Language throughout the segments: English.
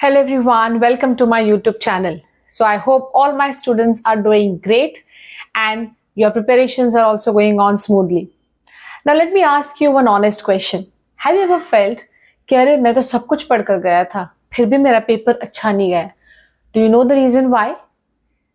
Hello everyone, welcome to my YouTube channel. So I hope all my students are doing great and your preparations are also going on smoothly. Now let me ask you one honest question. Have you ever felt कि अरे मैं तो सब कुछ पढ़ कर गया था फिर भी मेरा पेपर अच्छा नहीं गया? Do you know the reason why?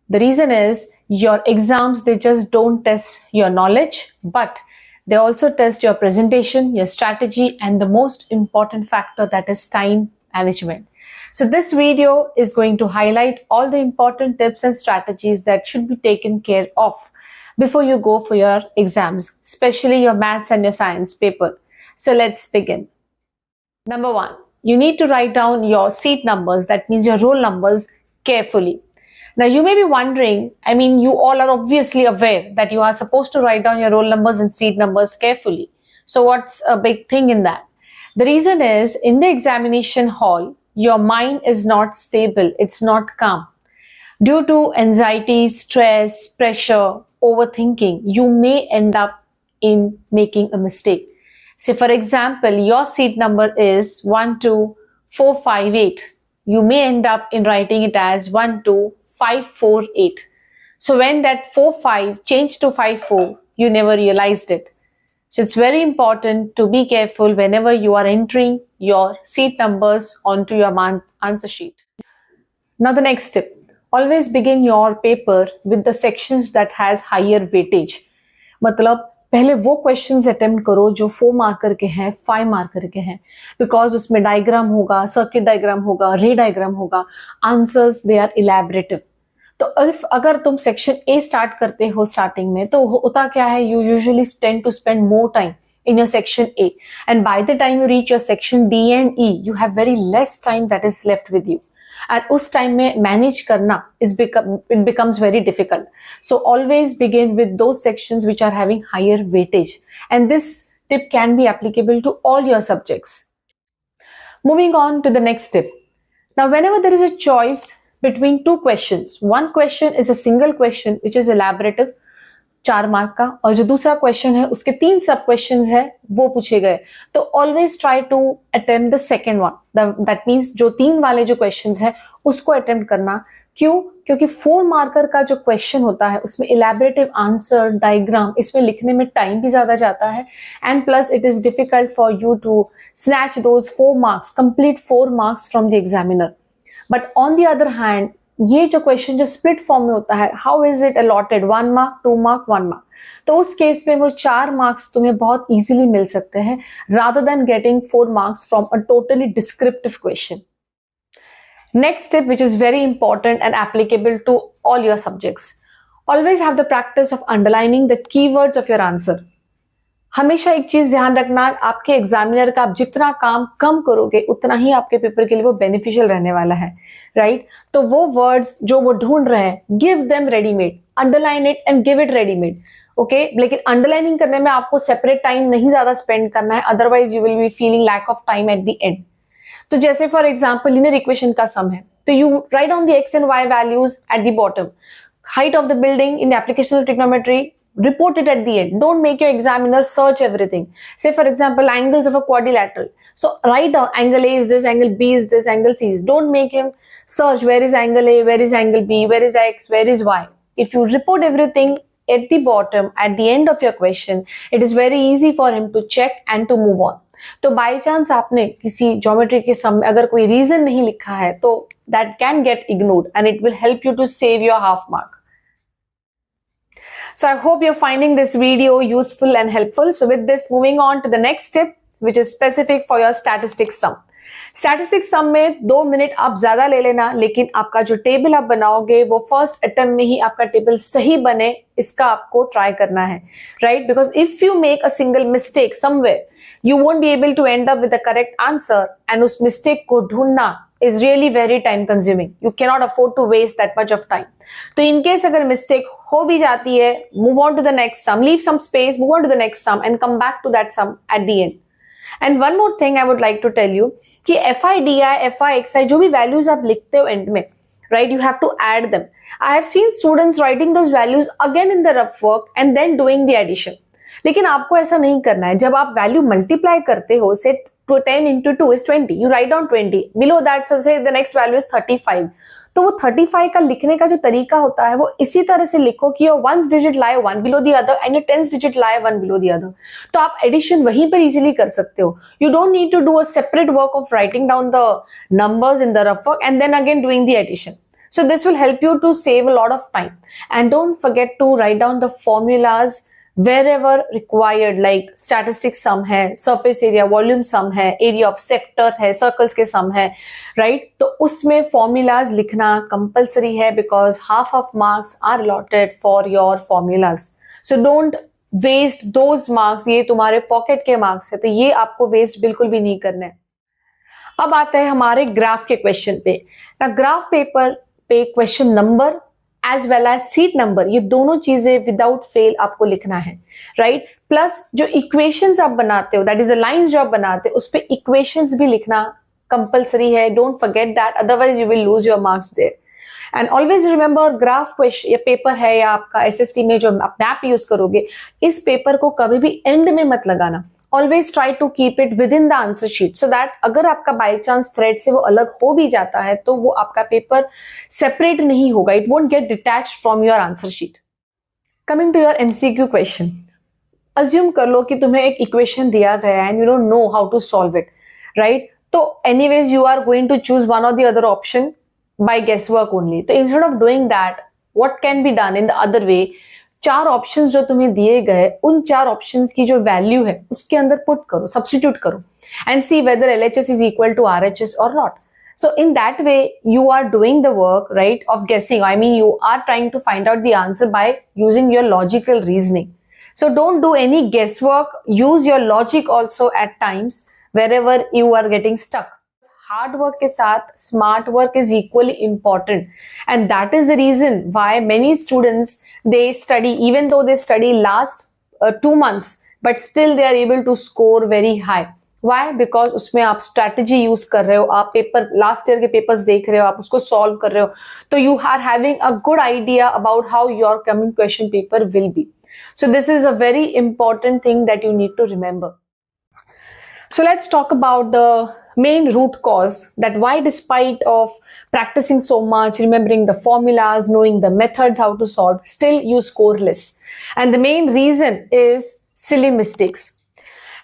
The reason is your exams, they just don't test your knowledge, but they also test your presentation, your strategy, and the most important factor, that is time management. So this video is going to highlight all the important tips and strategies that should be taken care of before you go for your exams, especially your maths and your science paper. So let's begin. Number one, you need to write down your seat numbers, that means your roll numbers, carefully. Now you may be wondering, you all are obviously aware that you are supposed to write down your roll numbers and seat numbers carefully. So what's a big thing in that? The reason is, in the examination hall, your mind is not stable, it's not calm. Due to anxiety, stress, pressure, overthinking, you may end up in making a mistake. Say for example, your seat number is 12458. You may end up in writing it as 12548. So when that 45 changed to 54, you never realized it. So it's very important to be careful whenever you are entering your seat numbers onto your answer sheet. Now the next tip, always begin your paper with the sections that has higher weightage. मतलब पहले वो questions attempt करो जो 4 marker के हैं, 5 marker के हैं, because उसमें डायग्राम होगा, सर्किट डायग्राम होगा, रे डायग्राम होगा, आंसर्स दे आर इलैबोरेटिव. तो अगर तुम सेक्शन ए स्टार्ट करते हो स्टार्टिंग में, तो होता क्या है, you usually tend to spend more time in your section A, and by the time you reach your section D and E, you have very less time that is left with you, and उस time में manage करना it becomes very difficult. So always begin with those sections which are having higher weightage, and this tip can be applicable to all your subjects. Moving on to the next tip. Now whenever there is a choice between two questions, one question is a single question which is elaborative, 4 mark का, और जो दूसरा question है उसके 3 सब questions है वो पूछे गए, तो always try to attempt the second one. That means जो 3 वाले जो क्वेश्चंस है उसको अटेम्प्ट करना. क्यों? क्योंकि 4 मार्कर का जो क्वेश्चन होता है उसमें इलैबोरेटिव आंसर, डायग्राम, इसमें लिखने में टाइम भी ज्यादा जाता है, and plus it is difficult for you to snatch those 4 marks, complete 4 marks from the examiner. But on the other hand, ये जो क्वेश्चन जो स्प्लिट फॉर्म में होता है, how is it allotted, 1 mark, 2 mark, 1 mark, तो उस case में वो 4 मार्क्स तुम्हें बहुत इजीली मिल सकते हैं rather than getting 4 marks from a totally descriptive question. Next tip which is very important and applicable to all your subjects, always have the practice of underlining the keywords of your answer. हमेशा एक चीज ध्यान रखना, आपके examiner का आप जितना काम कम करोगे उतना ही आपके पेपर के लिए वो बेनिफिशियल रहने वाला है, राइट? तो वो वर्ड्स जो वो ढूंढ रहे हैं, give them readymade, underline it and give it readymade. Okay, लेकिन अंडरलाइनिंग करने में आपको सेपरेट टाइम नहीं ज्यादा स्पेंड करना है, otherwise you will be feeling lack of time at the end. तो जैसे फॉर एग्जाम्पल लीनियर इक्वेशन का सम है, तो you write down the x and y values at the bottom, height of the building in the application of trigonometry, report it at the end. Don't make your examiner search everything. Say for example, angles of a quadrilateral. So write down angle A is this, angle B is this, angle C is. Don't make him search where is angle A, where is angle B, where is X, where is Y. If you report everything at the bottom, at the end of your question, it is very easy for him to check and to move on. तो by chance आपने किसी geometry के सम में अगर कोई reason नहीं लिखा है, तो that can get ignored and it will help you to save your half mark. So I hope you're finding this video useful and helpful. So with this, moving on to the next tip, which is specific for your statistics sum. Statistics sum में 2 minute आप ज्यादा ले लेना, लेकिन आपका जो table आप बनाओगे वो फर्स्ट अटेम्प्ट में ही आपका टेबल सही बने, इसका आपको ट्राई करना है, right? Because if you make a single mistake somewhere, you won't be able to end up with the correct answer, and उस mistake को ढूंढना is really very time consuming. You cannot afford to waste that much of time. तो in case अगर mistake हो भी जाती है, move on to the next sum, leave some space, move on to the next sum and come back to that sum at the end. And one more thing I would like to tell you कि FI, DI, FI, XI जो भी values आप लिखते हो end में, right, you have to add them. I have seen students writing those values again in the rough work and then doing the addition. लेकिन आपको ऐसा नहीं करना है. जब आप वैल्यू मल्टीप्लाई करते हो, से 10 into 2 is 20. You write down 20. Below that, so say the next value is 35. तो वो 35 का लिखने का जो तरीका होता है वो इसी तरह से लिखो कि your ones digit lie one below the other and your tens digit lie one below the other. तो आप एडिशन वहीं पर इजीली कर सकते हो. You don't need to do a separate work of writing down the numbers in the rough work and then again doing the addition. So this will help you to save a lot of time. And don't forget to write down the formulas wherever required, like statistic sum है, surface area, volume sum है, area of sector है, circles के sum है, right? तो उसमें formulas लिखना compulsory है because half of marks are allotted for your formulas. So don't waste those marks. ये तुम्हारे pocket के marks है, तो ये आपको waste बिल्कुल भी नहीं करना है. अब आते हैं हमारे ग्राफ के क्वेश्चन पे. ना ग्राफ पेपर पे question number as well as seat number, ये दोनों चीजें विदाउट फेल आपको लिखना है, राइट? प्लस जो इक्वेशंस आप बनाते हो, दैट इज द लाइंस जो आप बनाते हो, उस पे इक्वेशंस भी लिखना कंपलसरी है. Don't forget that, otherwise you will lose your marks there. And always remember, graph question या पेपर है या आपका एसएसटी में जो आप मैप यूज करोगे, इस पेपर को कभी भी एंड में मत लगाना. Always try to keep it within the answer sheet so that अगर आपका बाई चांस थ्रेड से वो अलग हो भी जाता है तो वो आपका पेपर सेपरेट नहीं होगा. It won't get detached from your answer sheet. Coming to your MCQ question, assume कर लो कि तुम्हें एक इक्वेशन दिया गया है and you don't know how to solve it, right? तो anyways you are going to choose one or the other option by guess work only. तो instead of doing that, what can be done in the other way, चार options जो तुम्हें दिए गए, उन चार options की जो वैल्यू है उसके अंदर पुट करो, सब्स्टिट्यूट करो and see whether LHS is equal to RHS or not. So in that way, you are doing the work, right, of guessing. I mean, you are trying to find out the answer by using your logical reasoning. So don't do any guesswork. Use your logic also at times wherever you are getting stuck. Hard work के साथ smart work is equally important, and that is the reason why many students, they study, even though they study last 2 months, but still they are able to score very high. Why? Because उसमें आप strategy use कर रहे हो, आप paper last year के papers देख रहे हो, आप उसको solve कर रहे हो, तो you are having a good idea about how your coming question paper will be. So this is a very important thing that you need to remember. So let's talk about the main root cause, that why despite of practicing so much, remembering the formulas, knowing the methods how to solve, still you score less. And the main reason is silly mistakes.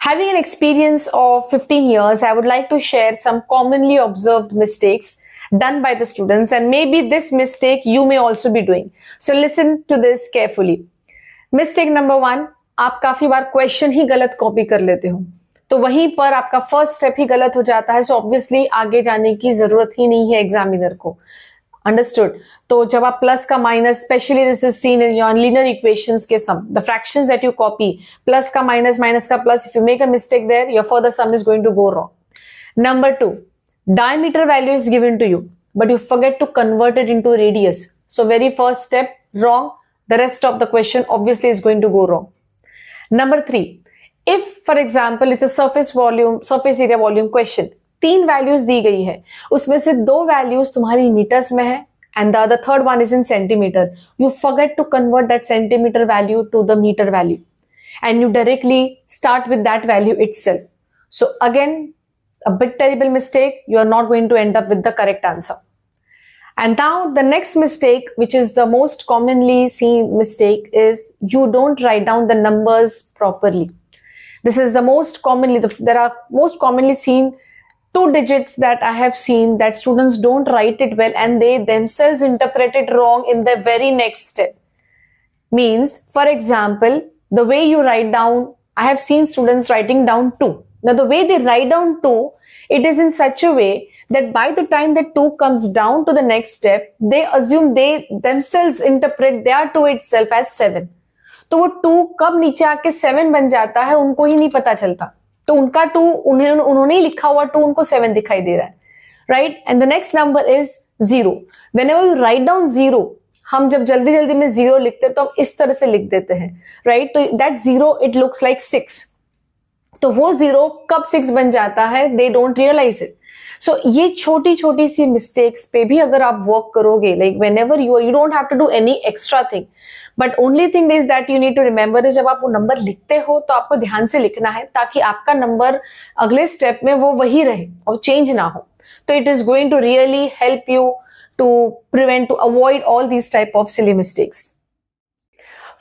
Having an experience of 15 years, I would like to share some commonly observed mistakes done by the students, and maybe this mistake you may also be doing. So listen to this carefully. Mistake number 1, आप काफी बार question ही गलत copy कर लेते हो, तो वहीं पर आपका फर्स्ट स्टेप ही गलत हो जाता है. सो ऑब्वियसली आगे जाने की जरूरत ही नहीं है एग्जामिनर को. अंडरस्टूड? तो जब आप प्लस का minus, specially this is seen in your linear equations के sum, the fractions that you copy, plus का माइनस, माइनस का plus, if you make a mistake there, your further sum is going to go wrong. Number 2, diameter value is given to you, but you forget to convert it into radius. So very first step wrong, the rest of the question obviously is going to go wrong. Number 3, if for example it's a surface area volume question, 3 values दी गई है, उसमें से 2 values तुम्हारी meters में है and the third one is in centimeter. You forget to convert that centimeter value to the meter value and you directly start with that value itself. So again, a big terrible mistake. You are not going to end up with the correct answer. And now the next mistake, which is the most commonly seen mistake, is you don't write down the numbers properly. This is the most commonly, there are most commonly seen 2 digits that I have seen that students don't write it well and they themselves interpret it wrong in the very next step. Means, for example, the way you write down, I have seen students writing down 2. Now the way they write down 2, it is in such a way that by the time that 2 comes down to the next step, they assume, they themselves interpret their 2 itself as 7. तो वो 2 कब नीचे आके 7 बन जाता है उनको ही नहीं पता चलता. तो उनका 2, उन्होंने ही लिखा हुआ 2 उनको 7 दिखाई दे रहा है, right? And the next number is 0. Whenever you write down 0, हम जब जल्दी जल्दी में 0 लिखते हैं तो हम इस तरह से लिख देते हैं, राइट? तो दैट 0 इट लुक्स लाइक 6. तो वो 0 कब 6 बन जाता है, दे डोंट रियलाइज इट. सो ये छोटी छोटी सी मिस्टेक्स पे भी अगर आप वर्क करोगे, like whenever you don't have to do any extra thing, but only thing is that you need to remember is जब आप वो नंबर लिखते हो तो आपको ध्यान से लिखना है ताकि आपका नंबर अगले स्टेप में वो वही रहे और चेंज ना हो. तो it is going to really help you to prevent, to avoid all these type of silly mistakes.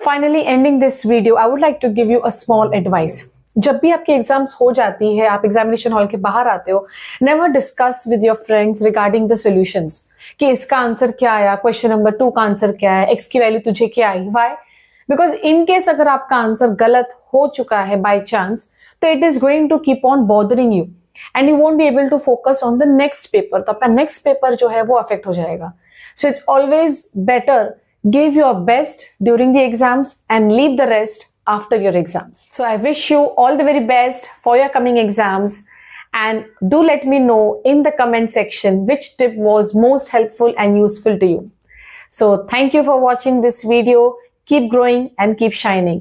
Finally, ending this video, I would like to give you a small advice. जब भी आपकी exams हो जाती है, आप examination hall के बाहर आते हो, never discuss with your friends regarding the solutions कि इसका आंसर क्या आया, क्वेश्चन नंबर 2 का आंसर क्या है, एक्स की वैल्यू तुझे क्या आई. व्हाई? बिकॉज इन केस अगर आपका आंसर गलत हो चुका है बाय चांस, तो it is going to keep on bothering you and you won't be able to focus on the next paper. तो आपका नेक्स्ट पेपर जो है वो अफेक्ट हो जाएगा. So it's always better give your best during the exams and leave the rest after your exams. So I wish you all the very best for your coming exams, and do let me know in the comment section which tip was most helpful and useful to you. So thank you for watching this video. Keep growing and keep shining.